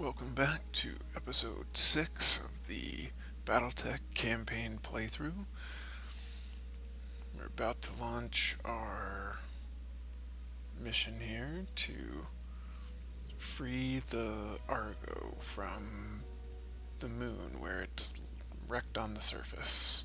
Welcome back to episode 6 of the Battletech campaign playthrough. We're about to launch our mission here to free the Argo from the moon where it's wrecked on the surface.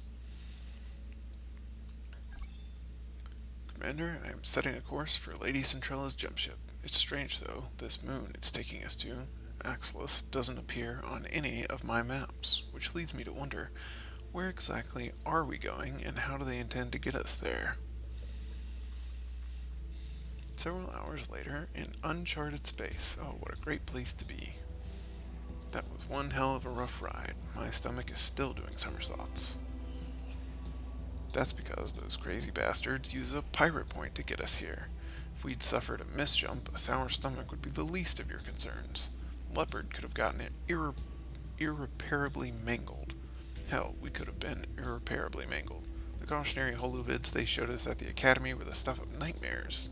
Commander, I am setting a course for Lady Centrella's jump ship. It's strange though, this moon it's taking us to, Axelis, doesn't appear on any of my maps, which leads me to wonder, where exactly are we going and how do they intend to get us there? Several hours later, in uncharted space. Oh, what a great place to be. That was one hell of a rough ride. My stomach is still doing somersaults. That's because those crazy bastards use a pirate point to get us here. If we'd suffered a misjump, a sour stomach would be the least of your concerns. Leopard could have gotten it irreparably mangled. Hell, we could have been irreparably mangled. The cautionary holovids they showed us at the academy were the stuff of nightmares.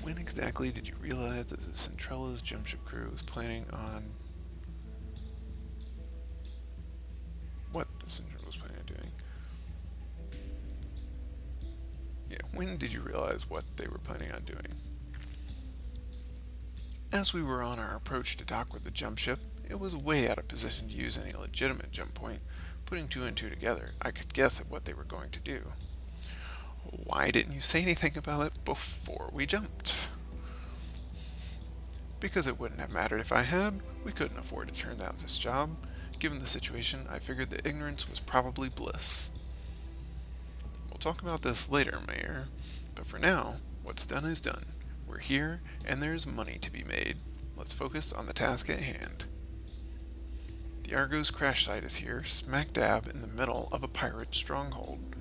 When exactly did you realize that the Centrella's jump ship crew was planning on... what the Centrella was planning on doing? Yeah, when did you realize what they were planning on doing? As we were on our approach to dock with the jump ship, it was way out of position to use any legitimate jump point. Putting two and two together, I could guess at what they were going to do. Why didn't you say anything about it before we jumped? Because it wouldn't have mattered if I had. We couldn't afford to turn down this job. Given the situation, I figured that ignorance was probably bliss. We'll talk about this later, Mayor. But for now, what's done is done. We're here, and there's money to be made. Let's focus on the task at hand. The Argo's crash site is here, smack dab in the middle of a pirate stronghold.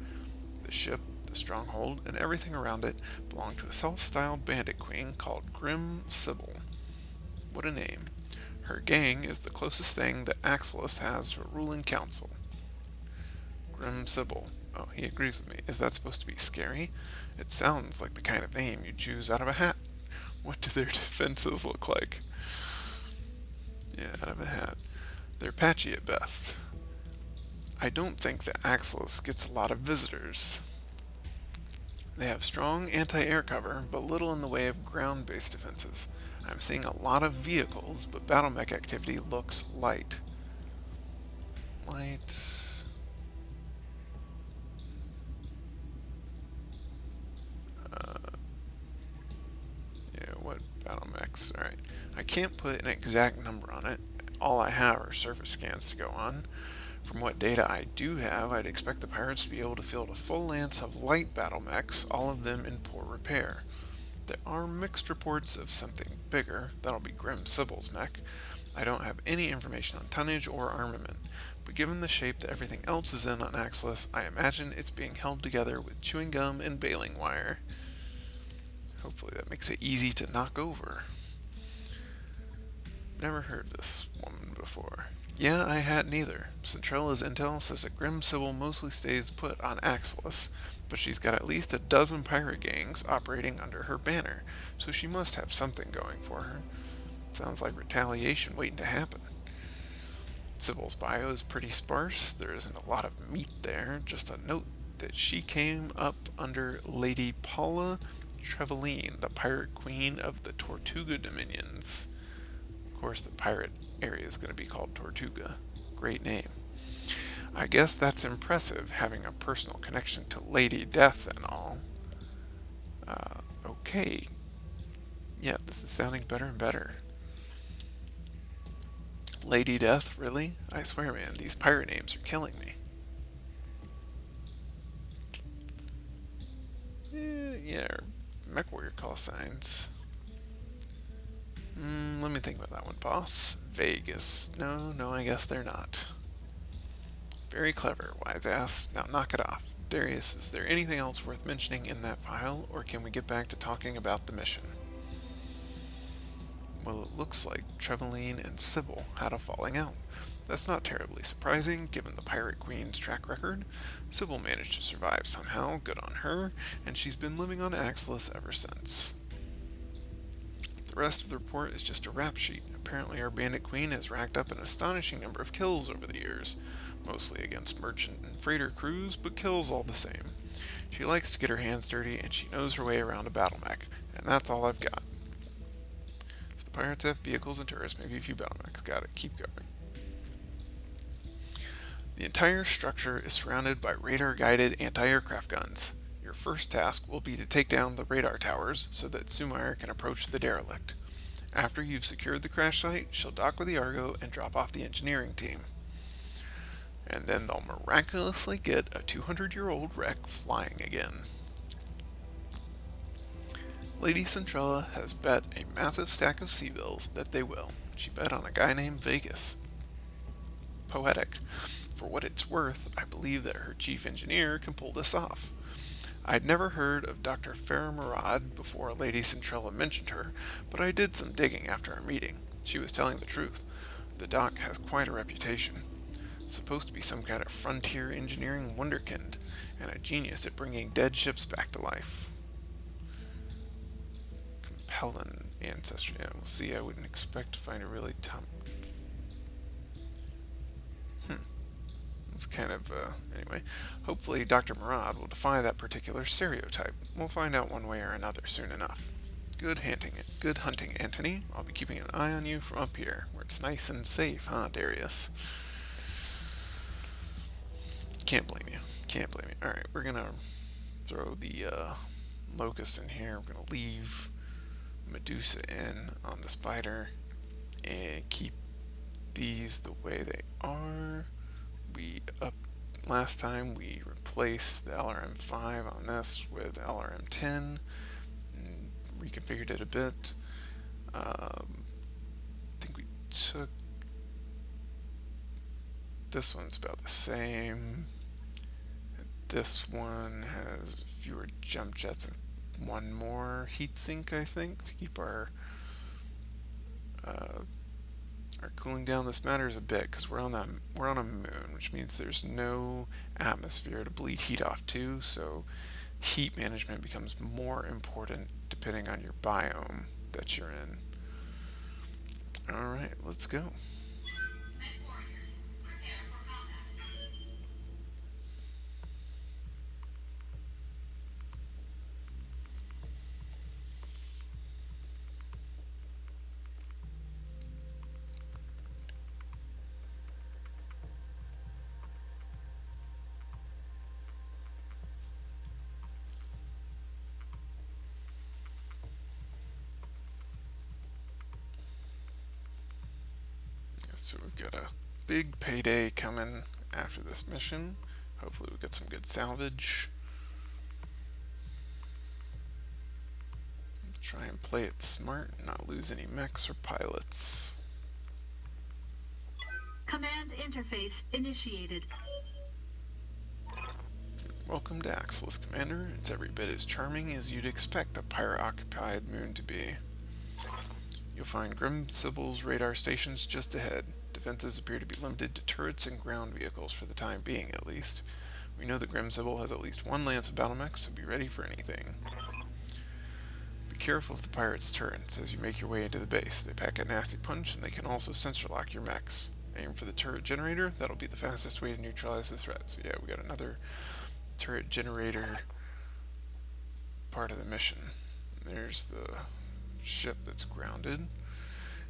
The ship, the stronghold, and everything around it belong to a self-styled bandit queen called Grim Sybil. What a name. Her gang is the closest thing that Axelis has to a ruling council. Grim Sybil. Oh, he agrees with me. Is that supposed to be scary? It sounds like the kind of name you choose out of a hat. What do their defenses look like? Yeah, out of a hat. They're patchy at best. I don't think that Axelis gets a lot of visitors. They have strong anti-air cover, but little in the way of ground-based defenses. I'm seeing a lot of vehicles, but battle mech activity looks light. Light... yeah, what battle mechs? Alright. I can't put an exact number on it. All I have are surface scans to go on. From what data I do have, I'd expect the pirates to be able to field a full lance of light battle mechs, all of them in poor repair. There are mixed reports of something bigger. That'll be Grim Sybil's mech. I don't have any information on tonnage or armament, but given the shape that everything else is in on Axelis, I imagine it's being held together with chewing gum and baling wire. Hopefully that makes it easy to knock over. Never heard of this woman before. Yeah, I hadn't either. Centrella's intel says that Grim Sybil mostly stays put on Axelis, but she's got at least a dozen pirate gangs operating under her banner, so she must have something going for her. Sounds like retaliation waiting to happen. Sybil's bio is pretty sparse. There isn't a lot of meat there, just a note that she came up under Lady Paula Trevelyan, the pirate queen of the Tortuga Dominions. Of course, the pirate area is going to be called Tortuga. Great name. I guess that's impressive, having a personal connection to Lady Death and all. Okay. Yeah, this is sounding better and better. Lady Death, really? I swear, man, these pirate names are killing me. Yeah, mech warrior call signs. Let me think about that one, boss. Vegas. No, I guess they're not. Very clever, wise ass. Now knock it off. Darius, is there anything else worth mentioning in that file, or can we get back to talking about the mission? Well, it looks like Trevelyan and Sybil had a falling out. That's not terribly surprising, given the Pirate Queen's track record. Sybil managed to survive somehow, good on her, and she's been living on Axelis ever since. The rest of the report is just a rap sheet. Apparently our bandit queen has racked up an astonishing number of kills over the years, mostly against merchant and freighter crews, but kills all the same. She likes to get her hands dirty, and she knows her way around a battle mech, and that's all I've got. So the pirates have vehicles and turrets, maybe a few battle mechs. Got it. Keep going. The entire structure is surrounded by radar-guided anti-aircraft guns. Your first task will be to take down the radar towers so that Sumire can approach the derelict. After you've secured the crash site, she'll dock with the Argo and drop off the engineering team. And then they'll miraculously get a 200-year-old wreck flying again. Lady Centrella has bet a massive stack of sea bills that they will. She bet on a guy named Vegas. Poetic. For what it's worth, I believe that her chief engineer can pull this off. I'd never heard of Dr. Farah Murad before Lady Centrella mentioned her, but I did some digging after our meeting. She was telling the truth. The doc has quite a reputation. Supposed to be some kind of frontier engineering wunderkind, and a genius at bringing dead ships back to life. Compelling ancestry. Yeah, we'll see. I wouldn't expect to find a really top. It's kind of, anyway. Hopefully Dr. Murad will defy that particular stereotype. We'll find out one way or another soon enough. Good hunting, Antony. I'll be keeping an eye on you from up here, where it's nice and safe, huh, Darius? Can't blame you. Can't blame you. Alright, we're gonna throw the, Locust in here. We're gonna leave Medusa in on the spider, and keep these the way they are. Last time we replaced the LRM-5 on this with LRM-10 and reconfigured it a bit. I think we took this one's about the same. This one has fewer jump jets and one more heatsink, I think, to keep our cooling down. This matters a bit because we're on a moon, which means there's no atmosphere to bleed heat off to, so heat management becomes more important depending on your biome that you're in. Alright, let's go. So we've got a big payday coming after this mission. Hopefully we'll get some good salvage. Try and play it smart and not lose any mechs or pilots. Command interface initiated. Welcome to Axelis, Commander. It's every bit as charming as you'd expect a pirate-occupied moon to be. You'll find Grim Sibyl's radar stations just ahead. Defenses appear to be limited to turrets and ground vehicles for the time being, at least. We know that Grim Sibyl has at least one lance of battle mechs, so be ready for anything. Be careful of the pirates' turrets as you make your way into the base. They pack a nasty punch, and they can also sensor lock your mechs. Aim for the turret generator. That'll be the fastest way to neutralize the threat. So yeah, we got another turret generator part of the mission. There's the ship that's grounded.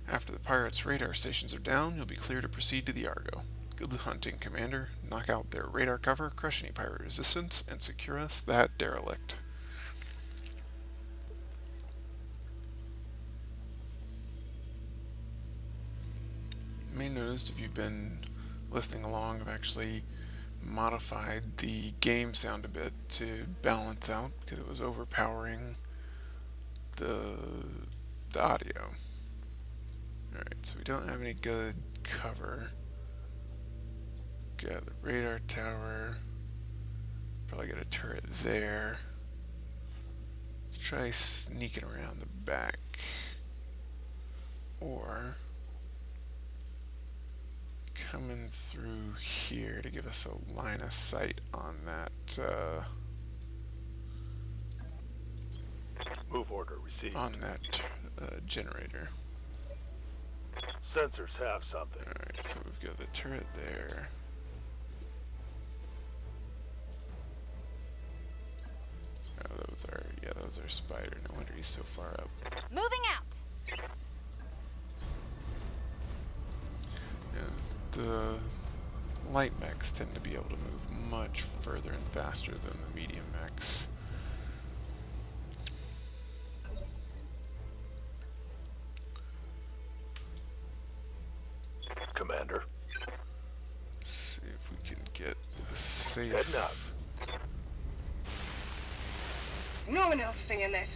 After the pirates' radar stations are down, you'll be clear to proceed to the Argo. Good hunting, Commander. Knock out their radar cover, crush any pirate resistance, and secure us that derelict. You may notice, if you've been listening along, I've actually modified the game sound a bit to balance out because it was overpowering the audio. Alright, so we don't have any good cover. Got the radar tower. Probably got a turret there. Let's try sneaking around the back. Or coming through here to give us a line of sight on that Move order received. on that generator. Sensors have something. Alright, so we've got the turret there. Oh, that was our spider. No wonder he's so far up. Moving out. Yeah, the light mechs tend to be able to move much further and faster than the medium mechs. Commander. See if we can get a Heading safe. out. No one else saying this.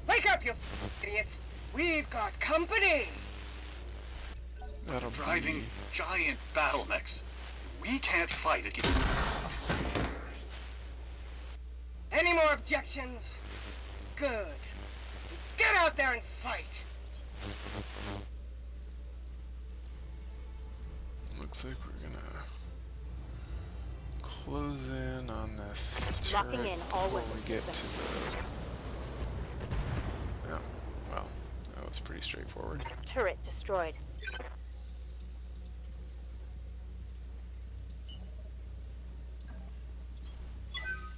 Wake up, you idiots. We've got company. That'll Driving be giant battle mechs. We can't fight against. Any more objections? Good. Get out there and fight. looks like we're gonna close in on this Locking turret in all before we weapons get to systems. the. Oh, well, that was pretty straightforward. Turret destroyed.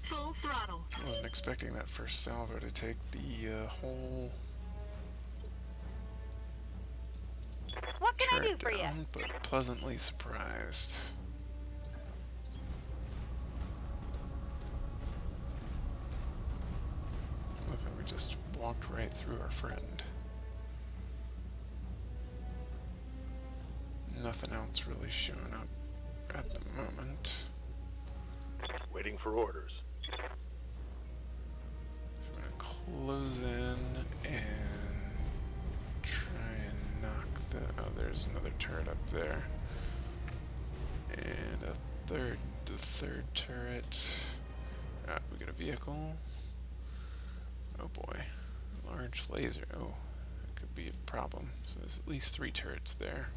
Full throttle. I wasn't expecting that first salvo to take the whole What can I do turret for you? down, but pleasantly surprised. Love how we just walked right through our friend. Nothing else really showing up at the moment. Waiting for orders. I'm gonna close in and try and knock the. Oh, there's another turret up there, and the third turret. Ah, we got a vehicle. Oh boy, large laser. Oh, that could be a problem. So there's at least 3 turrets there.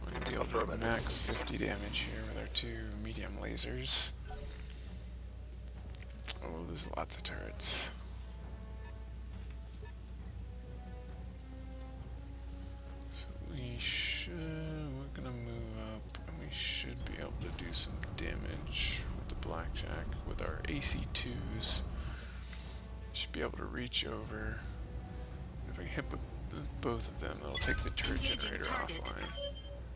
We're gonna be able to max 50 damage here with our 2 medium lasers. Oh, there's lots of turrets. So we're gonna move up, and we should be able to do some damage with the blackjack with our AC2s. Should be able to reach over. If I hit both of them, it'll take the turret Engaging generator target. offline.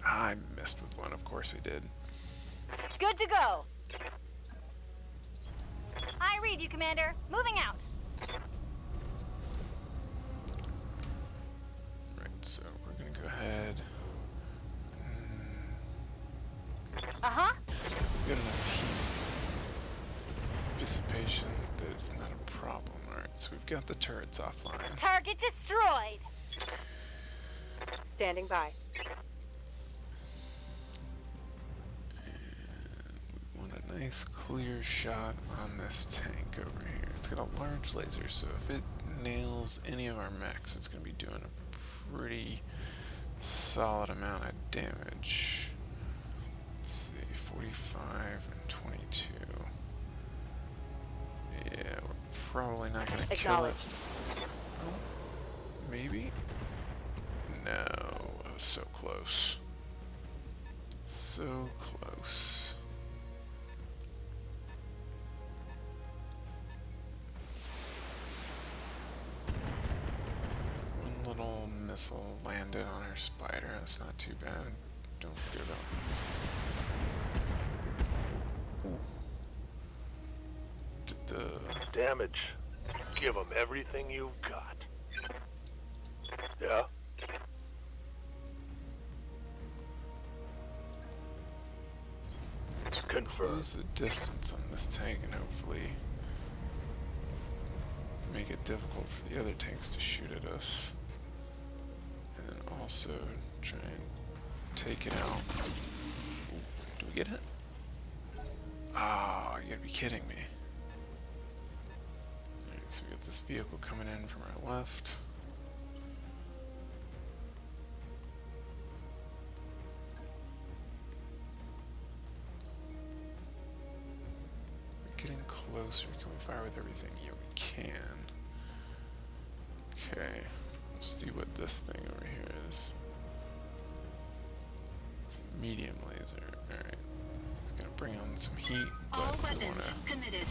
Ah, I messed with one, of course I did. Good to go. I read you, Commander. Moving out. Right, so we're gonna go ahead. Uh-huh. Good enough heat dissipation that it's not a problem. Alright, so we've got the turrets offline. Target destroyed. Standing by. We want a nice clear shot on this tank over here. It's got a large laser, so if it nails any of our mechs, it's going to be doing a pretty solid amount of damage. Let's see, 45 and 22. Yeah, we're probably not going to kill it. Acknowledged. Maybe? No, I was so close. So close. One little missile landed on our spider. That's not too bad. Don't forget about. Ooh. Did the Damage. Give them everything you've got. Yeah? So we're gonna Confirm. close the distance on this tank and hopefully make it difficult for the other tanks to shoot at us. And then also try and take it out. Ooh, do we get it? Ah, you gotta be kidding me. Alright, so we got this vehicle coming in from our left. We're getting closer. Can we fire with everything? Yeah, we can. Okay, let's see what this thing over here is. It's a medium laser. Alright. It's gonna bring on some heat, but All we weapons wanna committed.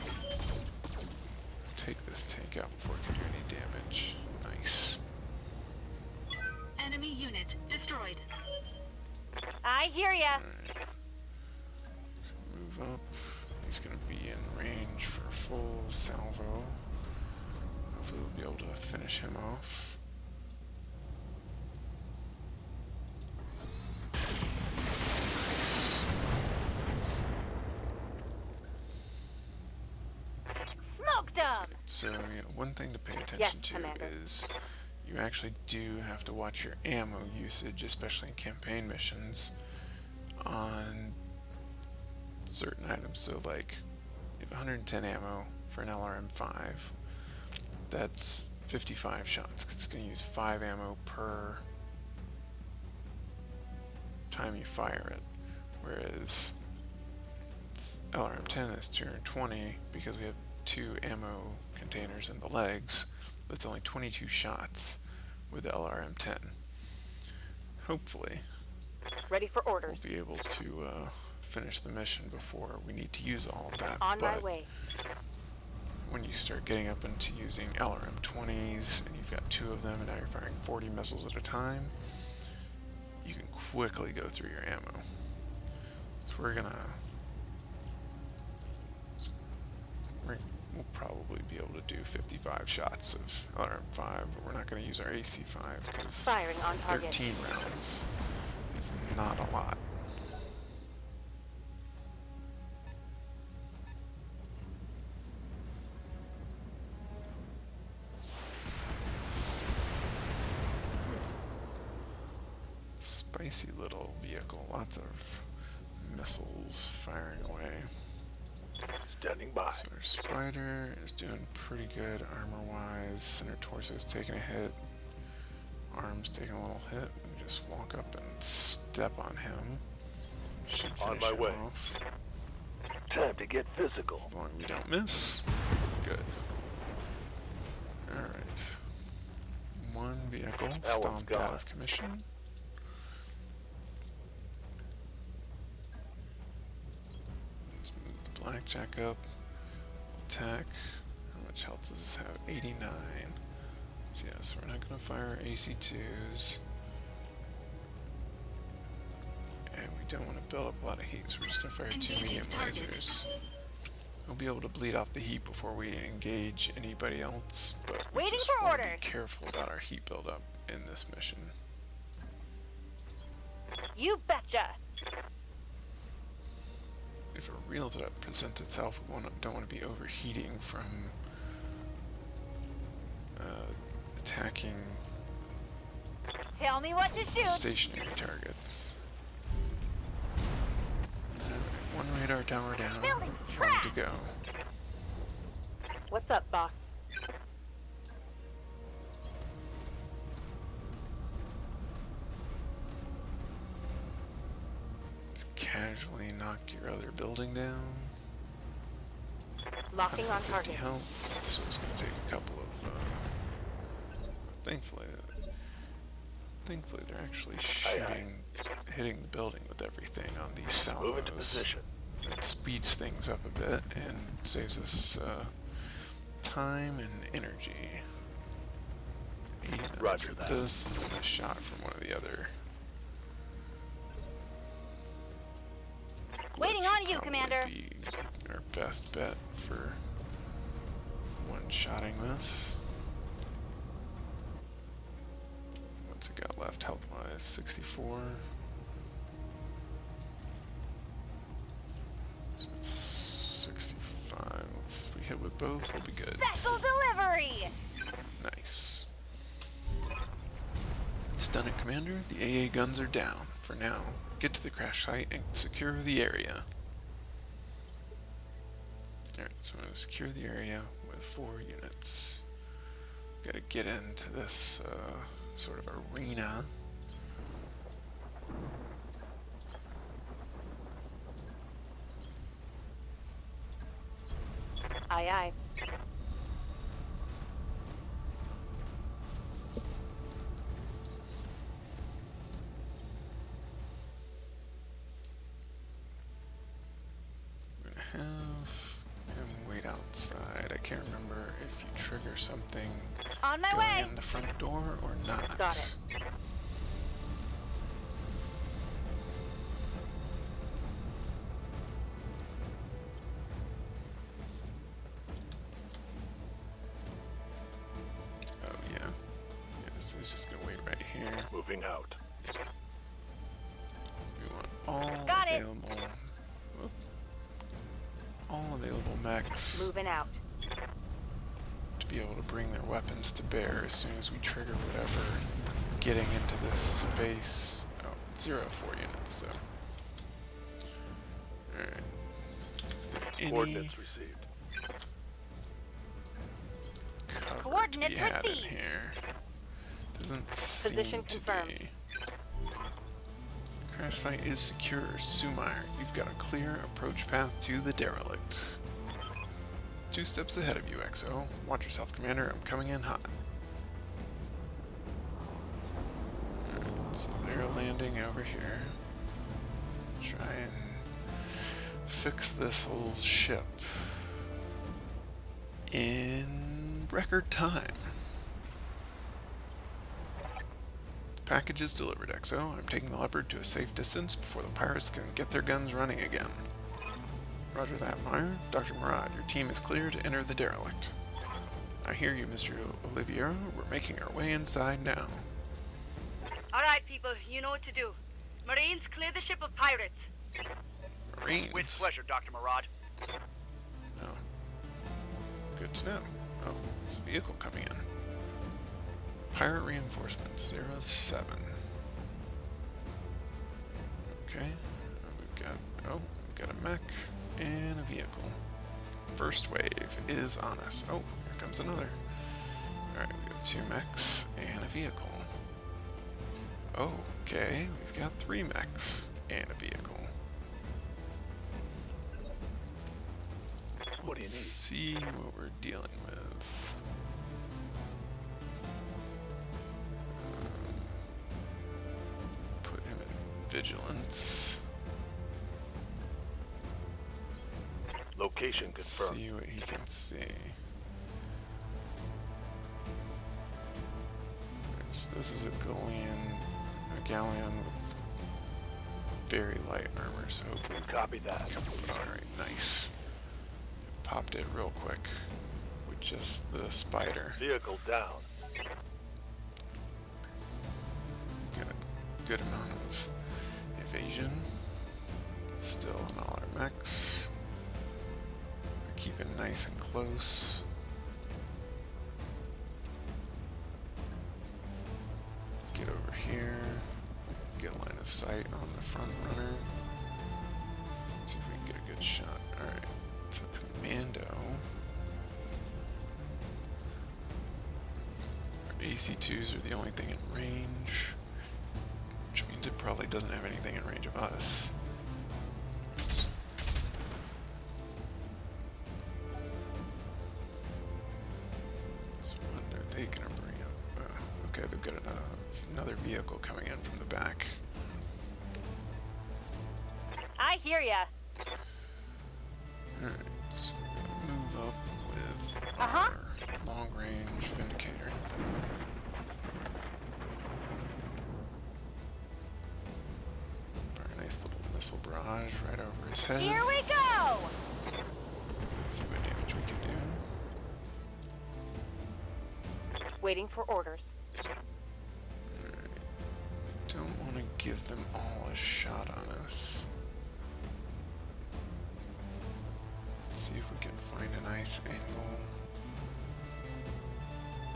take this tank out before it can do any damage. Nice. Enemy unit destroyed. I hear ya. Alright. Move up. He's gonna be in range for a full salvo. Hopefully we'll be able to finish him off. Nice. Smoked them. So, yeah, one thing to pay attention Yes, to Commander. is you actually do have to watch your ammo usage, especially in campaign missions, on certain items. So, like, you have 110 ammo for an LRM-5. That's 55 shots, because it's going to use 5 ammo per time you fire it. Whereas LRM-10 is 220 because we have 2 ammo containers in the legs. That's only 22 shots with the LRM-10. Hopefully, Ready for orders. we'll be able to finish the mission before we need to use all of that. On my But way. when you start getting up into using LRM-20s, and you've got 2 of them, and now you're firing 40 missiles at a time, you can quickly go through your ammo. So we'll probably be able to do 55 shots of LRM-5, but we're not going to use our AC-5 because Firing on target. 13 rounds is not a lot. Spicy little vehicle, lots of missiles firing away. Standing by. So our spider is doing pretty good armor-wise. Center torso is taking a hit. Arm's taking a little hit. We can just walk up and step on him. Should On finish my him way. off. Time to get physical. As long as we don't miss. Good. Alright. One vehicle one's stomped out gone. of commission. Let's move the blackjack up. Attack. How much health does this have? 89. So yeah, so we're not going to fire AC2s. And we don't want to build up a lot of heat, so we're just going to fire 2 Engaging medium target. lasers. We'll be able to bleed off the heat before we engage anybody else, but we Waiting just for want to be orders. careful about our heat buildup in this mission. You betcha. If a real threat presents itself, we don't want to be overheating from attacking Tell me what to shoot. stationary targets. Alright, one radar tower down, Building ready track. to go. What's up, boss? Let's casually knock your other building down. Locking on 150 target. health, so it's going to take a couple of. Thankfully, they're actually hitting the building with everything on these Move into salvos. position. It speeds things up a bit and saves us time and energy. 80 minutes Roger with that. this, and then a shot from one of the other. Waiting Which on should you, probably Commander. Be our best bet for one-shotting this. What's it got left health-wise? 64. So it's 65. If we hit with both, we'll be good. Special delivery. Nice. Stun it, Commander. The AA guns are down. For now, get to the crash site and secure the area. Alright, so I'm going to secure the area with 4 units. Got to get into this sort of arena. Aye, aye. can't remember if you trigger something On my going way. in the front door or not. Got it. Oh yeah. Yeah, so he's just gonna wait right here. Moving out. We want all Got it. available. Whoop. All available mechs Moving out. to be able to bring their weapons to bear as soon as we trigger whatever getting into this space. Oh, 0-4 units, so. Alright. Is there any Coordinates received. cover to Coordinates be had in received. here? Doesn't seem Position to confirmed. be. Crash site is secure, Sumeyer. You've got a clear approach path to the derelict. 2 steps ahead of you, XO. Watch yourself, Commander. I'm coming in hot. Alright, so they're landing over here. Try and fix this old ship in record time. Package is delivered, XO. I'm taking the Leopard to a safe distance before the pirates can get their guns running again. Roger that, Meyer. Dr. Murad, your team is clear to enter the derelict. I hear you, Mr. Oliviera. We're making our way inside now. Alright, people, you know what to do. Marines, clear the ship of pirates. Marines. With pleasure, Dr. Murad. Oh. Good to know. Oh, there's a vehicle coming in. Pirate reinforcements, 0 of 7. Okay. We've got a mech and a vehicle. First wave is on us. Oh, here comes another. Alright, we got 2 mechs and a vehicle. Okay, we've got 3 mechs and a vehicle. What do you Let's see what we're dealing with. Put him in vigilance. Location Let's confirmed. see what he can see. Alright, so this is a galleon with very light armor, so hopefully Copy that. alright, nice. Popped it real quick with just the spider. Vehicle down. Got a good amount of evasion. Still in all our mechs. Keep it nice and close. Get over here. Get a line of sight on the front runner. See if we can get a good shot. Alright, so Commando. Our AC-2s are the only thing in range, which means it probably doesn't have anything in range of us. So when are they gonna bring up? Okay, they've got another vehicle coming in from the back. I hear ya. Alright, so we're gonna move up with Uh-huh. our long-range Vindicator. Very nice little missile barrage right over his head. Here we go. See what damage we can do. Waiting for orders. Alright. Don't want to give them all a shot on us. Let's see if we can find a nice angle.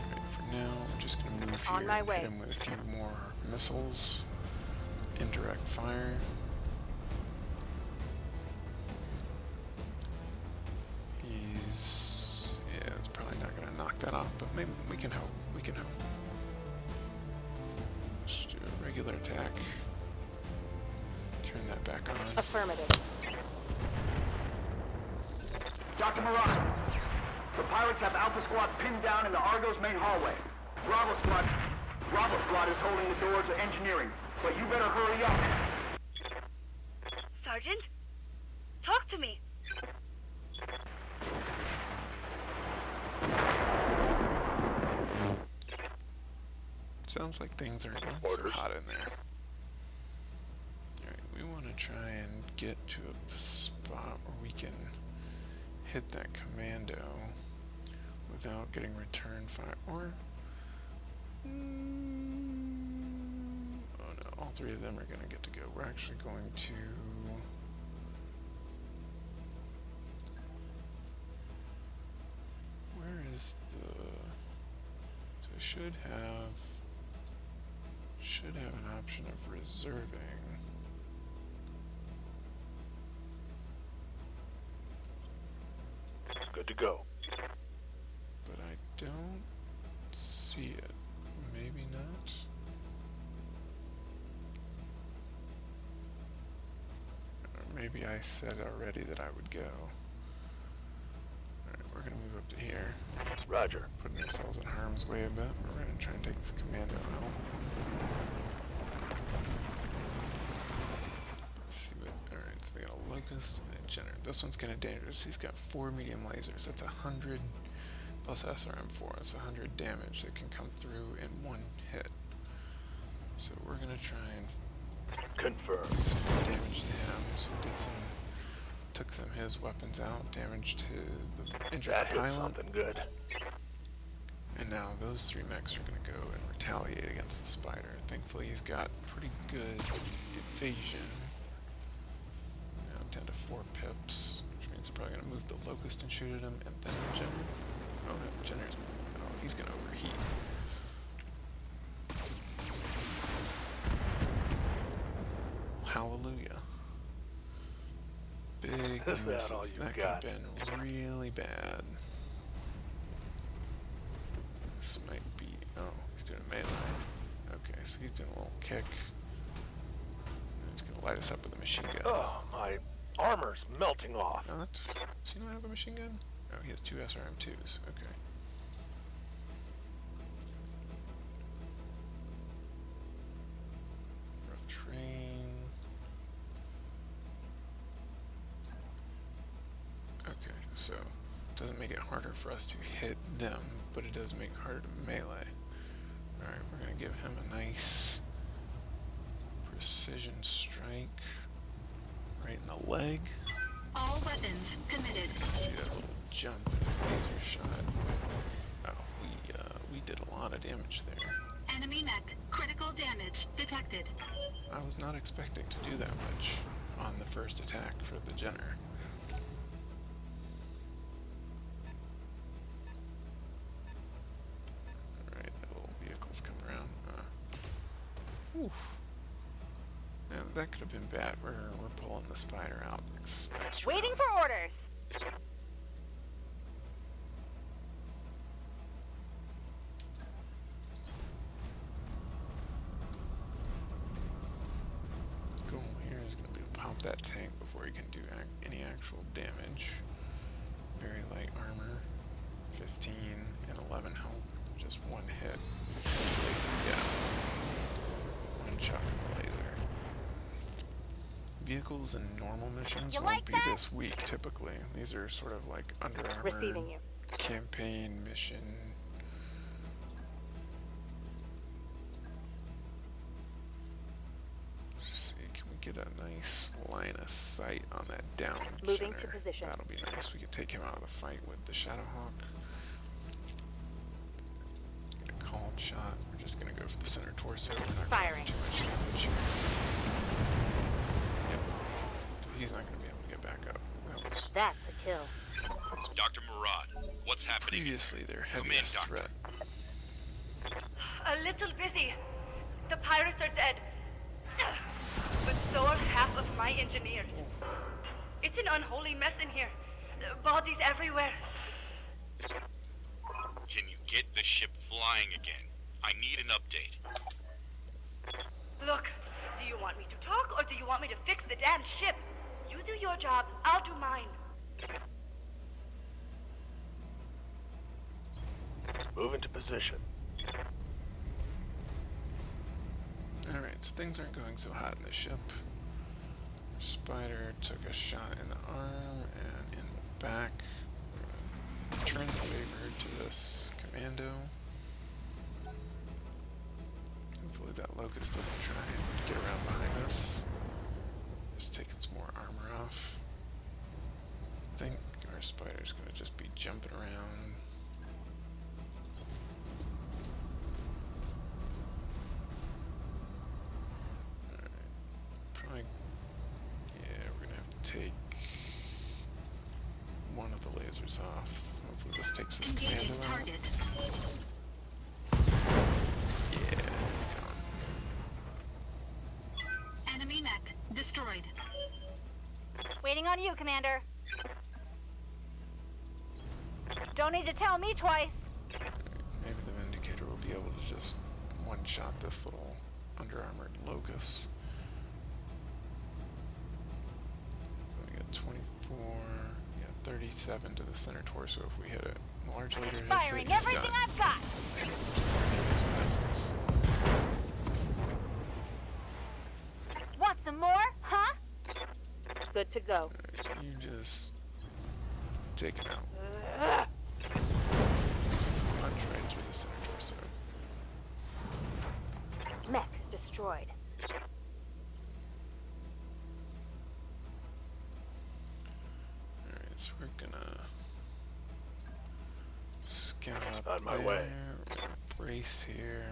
Alright, for now, we're just going to move On here my and way. hit him with a few more missiles. Indirect fire. Yeah, it's probably not going to knock that off, but maybe we can hope. We can hope. Just do a regular attack. Turn that back on. Affirmative. Dr. Murad, the pirates have Alpha Squad pinned down in the Argo's main hallway. Bravo Squad is holding the door to engineering, but you better hurry up. Sergeant? Talk to me. Sounds like things aren't going so Orders. hot in there. Alright, we want to try and get to a spot where we can hit that commando without getting return fire. Or... oh no, all three of them are going to get to go. We're actually going to... where is the... so I should have an option of reserving. Good to go. But I don't see it. Maybe not. Or maybe I said already that I would go. Alright, we're gonna move up to here. Roger. Putting ourselves in harm's way a bit. We're gonna try and take this commando out. Let's see what. Alright, so they got a locust and a Jenner. This one's kinda dangerous. He's got 4 medium lasers. That's 100 plus SRM4. That's 100 damage that can come through in one hit. So we're gonna try and Confirm. do some damage to him. So took some of his weapons out, damage to the injured That hit pilot. something good. And now those 3 mechs are going to go and retaliate against the spider. Thankfully he's got pretty good evasion. Now 10 to 4 pips, which means they're probably going to move the locust and shoot at him, and then the Jenner. Oh no, Jenner's moving. Oh, he's going to overheat. Hallelujah. Big Is that all misses. you That could have got? been really bad. This might be... oh, he's doing a melee. Okay, so he's doing a little kick. And he's going to light us up with a machine gun. Oh, my armor's melting off. Not? Does he not have a machine gun? Oh, he has 2 SRM2s. Okay. Rough train. Okay, so it doesn't make it harder for us to hit them, but it does make it harder to melee. Alright, we're going to give him a nice precision strike right in the leg. All weapons committed. See that little jump laser shot. Oh, we did a lot of damage there. Enemy mech. Critical damage detected. I was not expecting to do that much on the first attack for the Jenner. Alright, that little vehicle's come around. Oof. Yeah, that could have been bad. We're pulling the spider out next Waiting round. for orders. Goal here is going to be to pop that tank before he can do any actual damage. Very light armor, 15 and 11 health, just 1 hit. Laser, yeah. 1 shot from the laser. Vehicles in normal missions You won't like be that? this weak typically. These are sort of like Under Armour Receiving you. campaign mission. See, can we get a nice line of sight on that down Moving to Jenner? position. That'll be nice. We could take him out of the fight with the Shadowhawk. Get a called shot. We're just gonna go for the center torso. We're not gonna Firing. do too much damage. Yep. So he's not gonna be able to get back up. That was That's a kill. Dr. Murad, what's happening? previously their Come in, heaviest Doctor. threat. A little busy. The pirates are dead. But so are half of my engineers. It's an unholy mess in here. Bodies everywhere. Can you get the ship flying again? I need an update. Look, do you want me to talk or do you want me to fix the damn ship? You do your job, I'll do mine. Move into position. Alright, so things aren't going so hot in the ship. Spider took a shot in the arm and in the back. Turn the favor to this commando. that Locust doesn't try and get around behind us. Just taking some more armor off. I think our spider's gonna just be jumping around. Alright. Probably, yeah, we're gonna have to take one of the lasers off. Hopefully this takes this Engaging commando out. target. Yeah, he's gone. Enemy mech destroyed. Waiting on you, Commander. Don't need to tell me twice. Maybe the Vindicator will be able to just one-shot this little under-armored Locust. So we got 24, yeah, 37 to the center torso if we hit it. The large laser hits it, Firing he's everything done. I've got. So large laser misses. Want some more, huh? Good to go. You just take him out. Punch right through the center torso. Mech destroyed. Alright, so we're gonna scout up On my there. way. We're gonna brace here.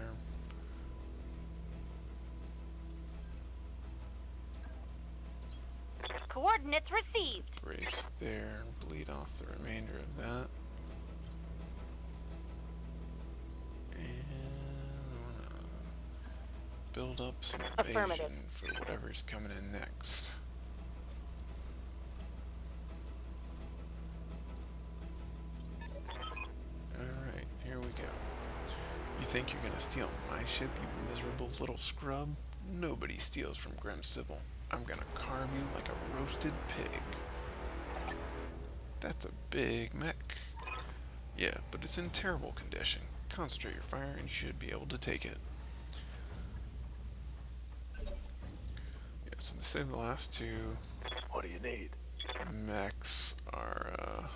Coordinates received. Brace there. Bleed off the remainder of that. And I wanna build up some Affirmative. evasion for whatever's coming in next. Alright, here we go. You think you're gonna steal my ship, you miserable little scrub? Nobody steals from Grim Sybil. I'm gonna carve you like a roasted pig. That's a big mech. Yeah, but it's in terrible condition. Concentrate your fire and you should be able to take it. Yeah, so to say the last two What do you need? mechs are, yeah,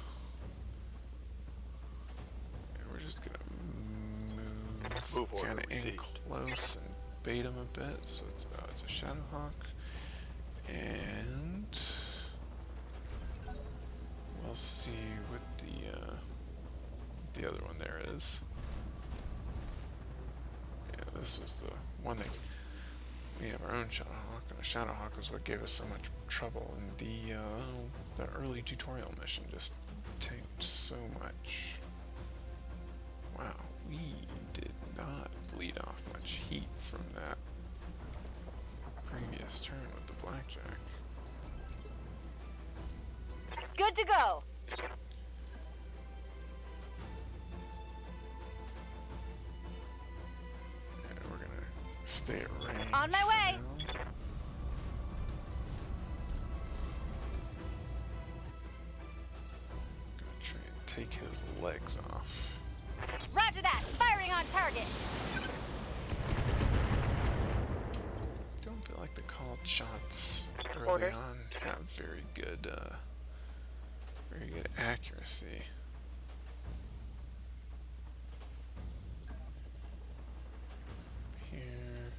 we're just gonna move Move order kind of in received. close and bait them a bit. So it's a Shadowhawk, and we'll see what the other one there is. Yeah, this was the one that we have our own Shadowhawk, and a Shadowhawk is what gave us so much trouble in the early tutorial mission. Just tanked so much. Wow, we did not bleed off much heat from that previous turn with the blackjack. Good to go. Yeah, we're gonna stay at range. On my for way. now. Gonna try and take his legs off. Roger that. Firing on target. Don't feel like the called shots early Order. on have very good accuracy. Here,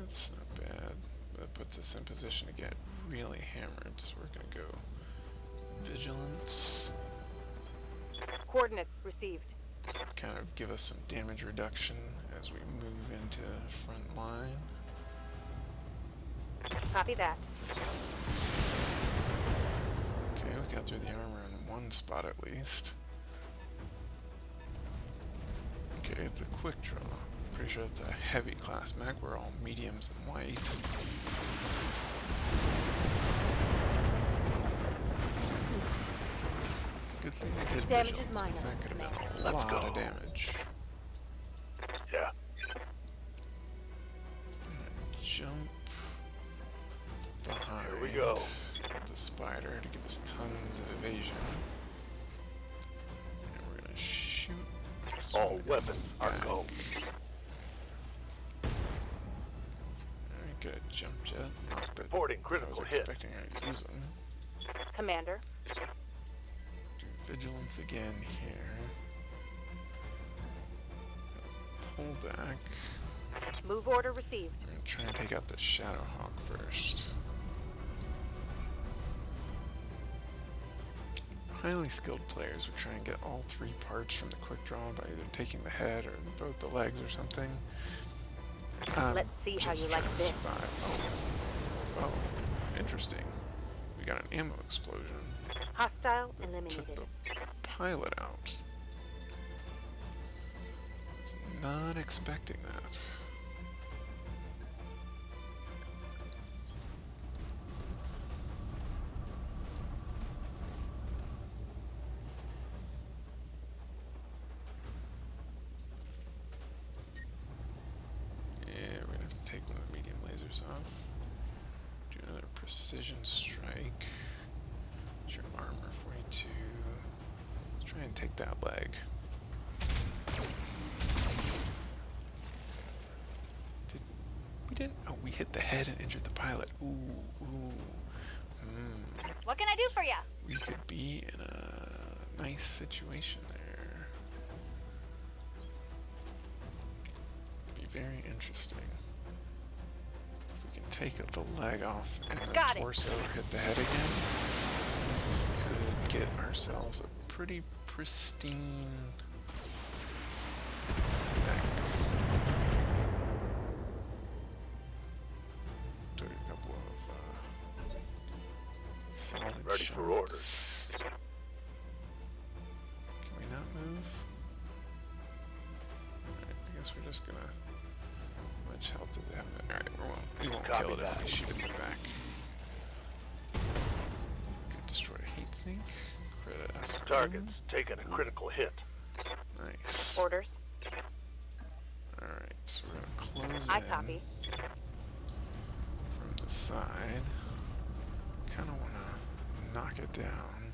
that's not bad. That puts us in position to get really hammered. So we're gonna go vigilance. Coordinates received. Kind of give us some damage reduction as we move into front line. Copy that. Okay, we got through the armor in one spot at least. Okay, it's a quick draw. Pretty sure it's a heavy class mech. We're all mediums and white. Good thing they did Damage is vigilance, because minor. that could have been a Let's lot go. of damage. Yeah. Jump behind Here we go. the spider to give us tons of evasion. And we're gonna shoot this All one weapons are back. go. Alright, good jump jet. Not that Reporting I was critical hit. expecting her to use them. Commander. Do vigilance again here. Pull pull back. Move order received. I'm gonna try and take out the Shadowhawk first. Highly skilled players would try and get all 3 parts from the quick draw by either taking the head or both the legs or something. Let's see how you like this. Oh, interesting. We got an ammo explosion. Hostile Took eliminated. the pilot out. Was not expecting that. Yeah, we're gonna have to take one of the medium lasers off. Do another precision strike. What's your armor? 42. Let's try and take that leg. We didn't. Oh, we hit the head and injured the pilot. Ooh. What can I do for you? We could be in a nice situation there. Be very interesting. If we can take the leg off and the Got it. torso hit the head again, we could get ourselves a pretty pristine neck. Took a couple of solid Ready shots. for orders. Can we not move? Alright, I guess we're just gonna. How much health do they have? Alright, we won't Copy kill it if that. we shoot it in the back. Could destroy a heat sink. Crit a escort. Target's taking a critical hit. Nice. Orders. Alright, so we're gonna close I in copy. from the side. Kinda wanna knock it down.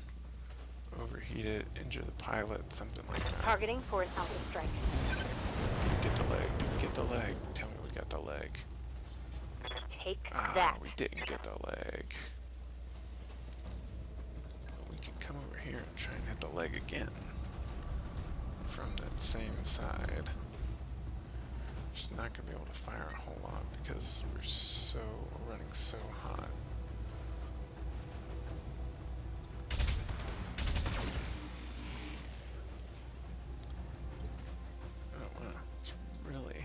Overheat it, injure the pilot, something like that. Targeting for an alpha strike. Didn't get the leg, didn't get the leg. Tell me we got the leg. Take Ah, that. we didn't get the leg. But we can come over here and try and hit the leg again. From that same side. Just not gonna be able to fire a whole lot because we're running so hot. Oh wow, it's really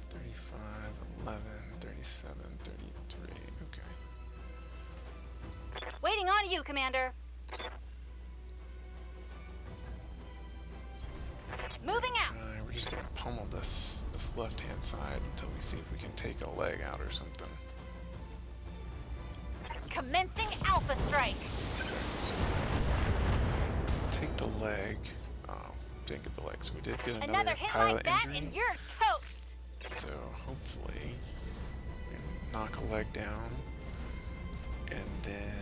35, 11, 37, 33, okay. Waiting on you, Commander. Moving out. We're just gonna pummel this left-hand side until we see if we can take a leg out or something. Commencing alpha strike. So, take the leg. Oh, didn't get the leg, so we did get Another another hit pilot like that injury. and you're toast. So hopefully we can knock a leg down and then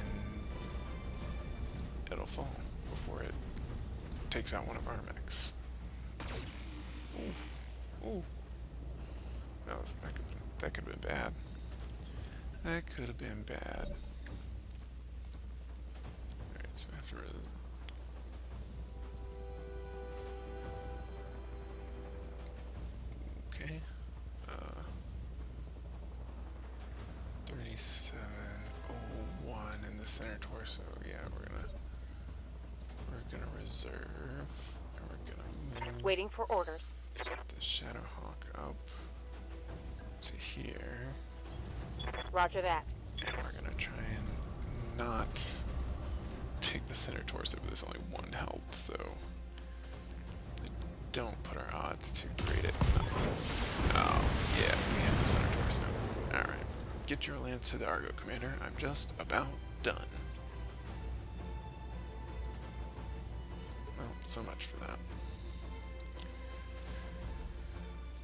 it'll fall before it takes out one of our mechs. Ooh. Ooh. That could have been bad. That could have been bad. Alright, so after okay. 3701 in the center torso. Yeah, we're gonna reserve, and we're gonna move Waiting for orders. the Shadowhawk up to here, Roger that. and we're gonna try and not take the center torso, but there's only 1 health, so don't put our odds too great at. Oh, yeah, we have the center torso. Alright. Get your lance to the Argo, Commander. I'm just about done. Well, so much for that.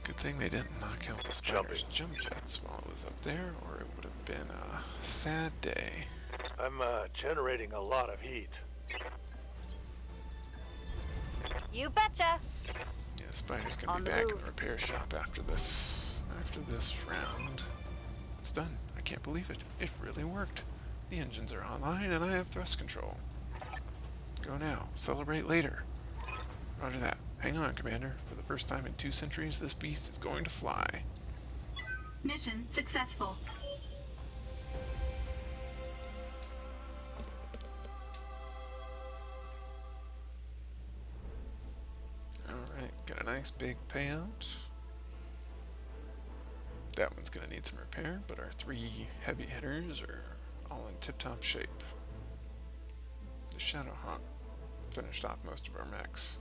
Good thing they didn't knock out the spider's jump jets while it was up there, or it would have been a sad day. I'm generating a lot of heat. You betcha. Yeah, Spider's gonna On be the back in move. the repair shop after this round. It's done. I can't believe it. It really worked. The engines are online and I have thrust control. Go now. Celebrate later. Roger that. Hang on, Commander. For the first time in 2 centuries, this beast is going to fly. Mission successful. Alright, got a nice big payout. That one's going to need some repair, but our 3 heavy hitters are all in tip-top shape. The Shadowhawk finished off most of our mechs.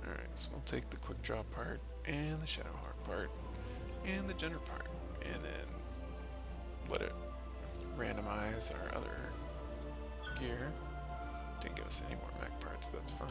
Alright, so we'll take the quick draw part, and the Shadowhawk part, and the Jenner part, and then let it randomize our other gear. Didn't give us any more mech parts, that's fine.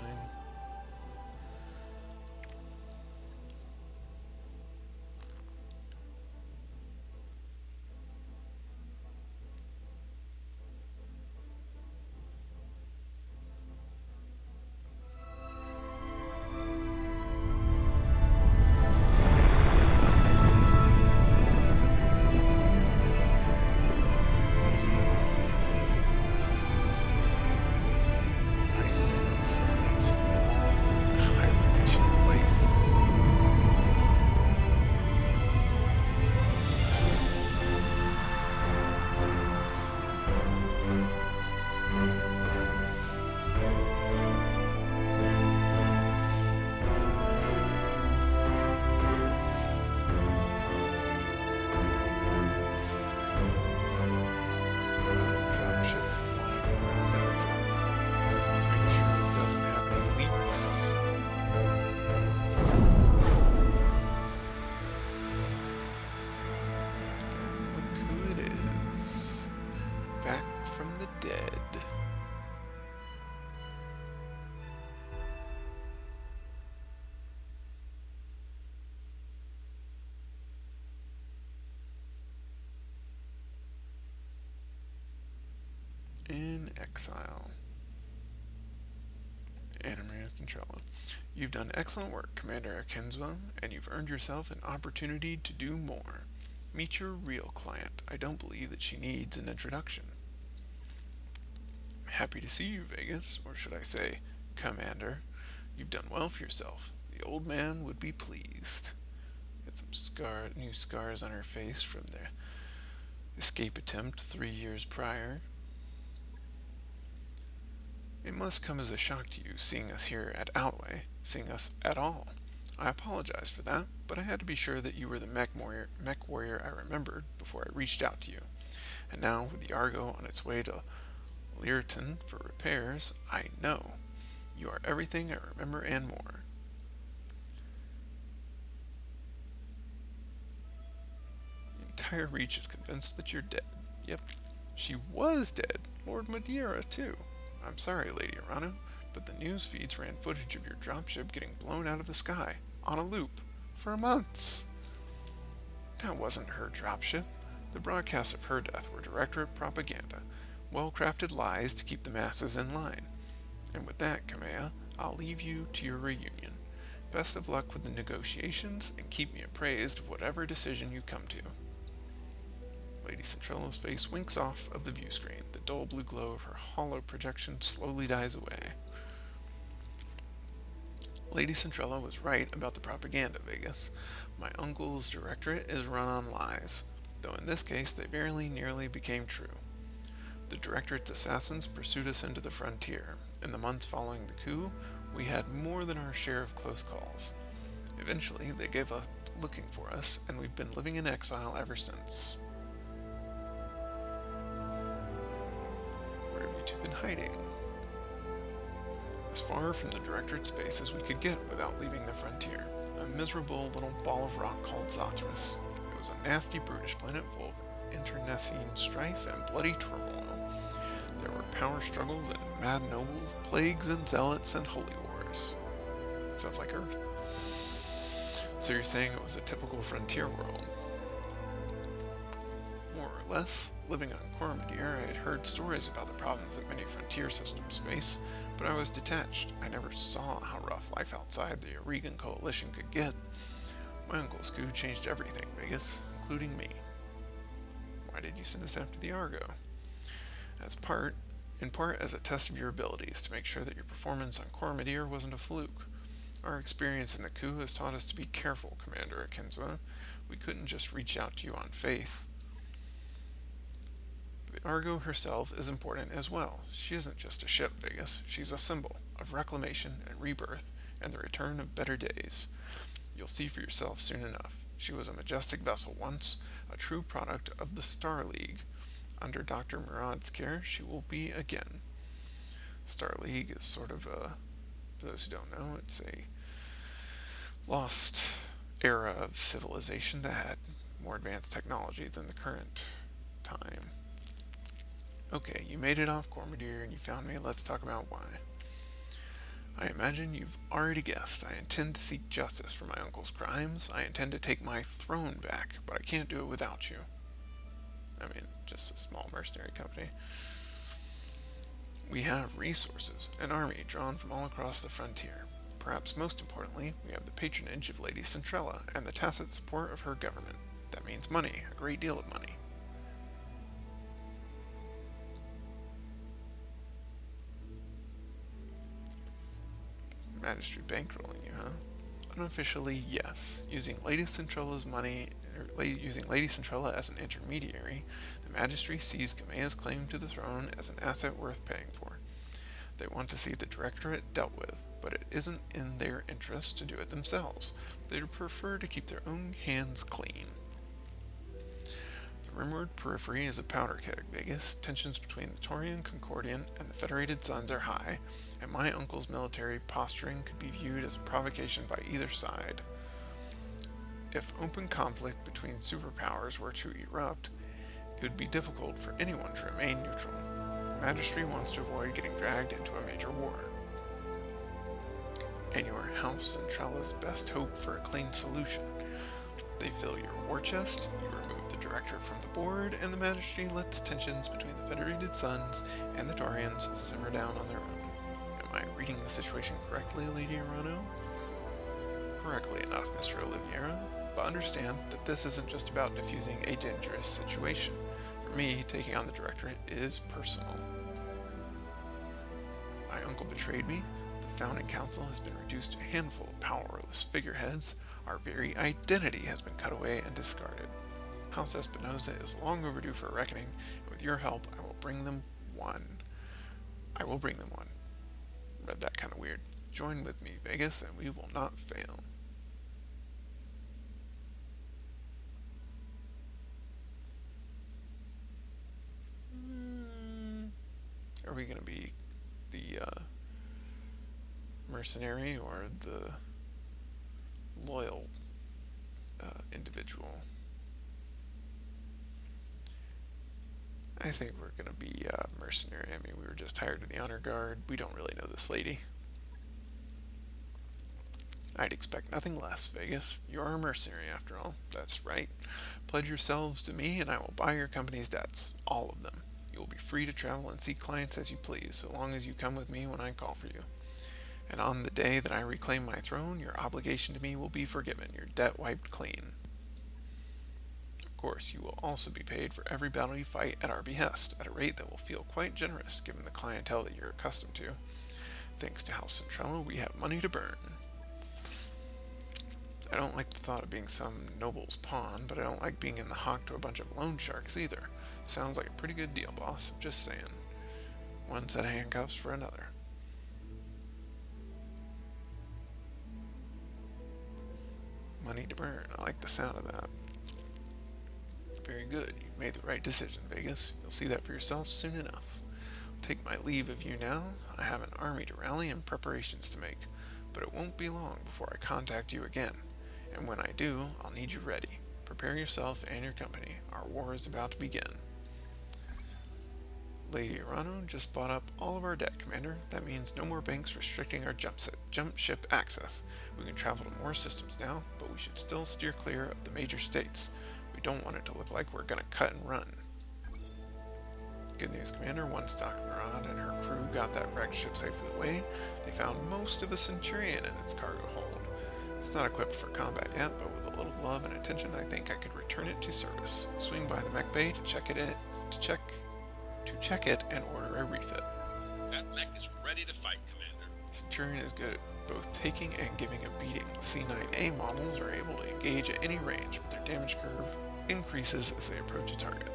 In exile. Anna-Maria Centrella. You've done excellent work, Commander Akenzwa, and you've earned yourself an opportunity to do more. Meet your real client. I don't believe that she needs an introduction. Happy to see you, Vegas, or should I say, Commander. You've done well for yourself. The old man would be pleased. Got some new scars on her face from their escape attempt 3 years prior. It must come as a shock to you seeing us here at Outway, seeing us at all. I apologize for that, but I had to be sure that you were the mech warrior I remembered before I reached out to you. And now, with the Argo on its way to Liberating for repairs, I know you are everything I remember and more. The entire Reach is convinced that you're dead. Yep, she was dead. Lord Madeira, too. I'm sorry, Lady Arano, but the news feeds ran footage of your dropship getting blown out of the sky, on a loop, for months. That wasn't her dropship. The broadcasts of her death were directorate propaganda, well-crafted lies to keep the masses in line. And with that, Kamea, I'll leave you to your reunion. Best of luck with the negotiations, and keep me appraised of whatever decision you come to. Lady Centrella's face winks off of the view screen. The dull blue glow of her hollow projection slowly dies away. Lady Centrella was right about the propaganda, Vegas. My uncle's directorate is run on lies, though in this case they very nearly became true. The directorate's assassins pursued us into the frontier. In the months following the coup, we had more than our share of close calls. Eventually, they gave up looking for us, and we've been living in exile ever since. Where have you two been hiding? As far from the directorate's base as we could get without leaving the frontier. A miserable little ball of rock called Zothras. It was a nasty, brutish planet full of internecine strife and bloody turmoil. There were power struggles and mad nobles, plagues and zealots and holy wars. Sounds like Earth. So you're saying it was a typical frontier world? More or less. Living on Coromdir, I had heard stories about the problems that many frontier systems face, but I was detached. I never saw how rough life outside the Aurigan Coalition could get. My uncle's coup changed everything, Vegas, including me. Why did you send us after the Argo? In part as a test of your abilities, to make sure that your performance on Coromdir wasn't a fluke. Our experience in the coup has taught us to be careful, Commander Akinswa. We couldn't just reach out to you on faith. The Argo herself is important as well. She isn't just a ship, Vegas. She's a symbol of reclamation and rebirth and the return of better days. You'll see for yourself soon enough. She was a majestic vessel once, a true product of the Star League. Under Dr. Murad's care, she will be again. Star League is sort of a, for those who don't know, it's a lost era of civilization that had more advanced technology than the current time. Okay, you made it off Cormadir and you found me. Let's talk about why. I imagine you've already guessed. I intend to seek justice for my uncle's crimes. I intend to take my throne back, but I can't do it without you. I mean, just a small mercenary company. We have resources, an army drawn from all across the frontier. Perhaps most importantly, we have the patronage of Lady Centrella and the tacit support of her government. That means money, a great deal of money. Magistrate bankrolling you, huh? Unofficially, yes. Using Lady Centrella's money, using Lady Centrella as an intermediary, the Magistracy sees Gamea's claim to the throne as an asset worth paying for. They want to see the Directorate dealt with, but it isn't in their interest to do it themselves. They'd prefer to keep their own hands clean. The Rimward Periphery is a powder keg, Vegas. Tensions between the Taurian, Concordian, and the Federated Suns are high, and my uncle's military posturing could be viewed as a provocation by either side. If open conflict between superpowers were to erupt, it would be difficult for anyone to remain neutral. The Magistracy wants to avoid getting dragged into a major war. And your House Centralla's best hope for a clean solution. They fill your war chest, you remove the Director from the board, and the Magistracy lets tensions between the Federated Suns and the Taurians simmer down on their own. Am I reading the situation correctly, Lady Arano? Correctly enough, Mr. Oliveira, but understand that this isn't just about diffusing a dangerous situation. For me, taking on the Directorate is personal. My uncle betrayed me. The Founding Council has been reduced to a handful of powerless figureheads. Our very identity has been cut away and discarded. House Espinosa is long overdue for a reckoning, and with your help, I will bring them one. Read that kind of weird. Join with me, Vegas, and we will not fail. Are we going to be the mercenary or the loyal individual? I think we're going to be mercenary. I mean, we were just hired in the honor guard. We don't really know this lady. I'd expect nothing less, Vegas. You're a mercenary, after all. That's right. Pledge yourselves to me, and I will buy your company's debts. All of them. You will be free to travel and see clients as you please, so long as you come with me when I call for you. And on the day that I reclaim my throne, your obligation to me will be forgiven, your debt wiped clean. Of course, you will also be paid for every battle you fight at our behest, at a rate that will feel quite generous given the clientele that you're accustomed to. Thanks to House Centrella, we have money to burn. I don't like the thought of being some noble's pawn, but I don't like being in the hock to a bunch of loan sharks either. Sounds like a pretty good deal, boss. Just saying. One set of handcuffs for another. Money to burn. I like the sound of that. Very good. You've made the right decision, Vegas. You'll see that for yourself soon enough. I'll take my leave of you now. I have an army to rally and preparations to make, but it won't be long before I contact you again. And when I do, I'll need you ready. Prepare yourself and your company. Our war is about to begin. Lady Arano just bought up all of our debt, Commander. That means no more banks restricting our jump ship access. We can travel to more systems now, but we should still steer clear of the major states. We don't want it to look like we're gonna cut and run. Good news, Commander. Once Dr. Murad and her crew got that wrecked ship safely away, they found most of a centurion in its cargo hold. It's not equipped for combat yet, but with a little love and attention, I think I could return it to service. Swing by the mech bay to check it and order a refit. That mech is ready to fight, Commander. Centurion is good at both taking and giving a beating. C9A models are able to engage at any range, but their damage curve increases as they approach a target.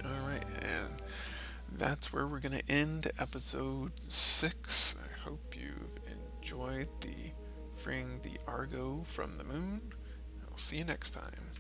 Alright, and that's where we're going to end episode 6. I hope you've enjoyed the freeing the Argo from the moon. I'll see you next time.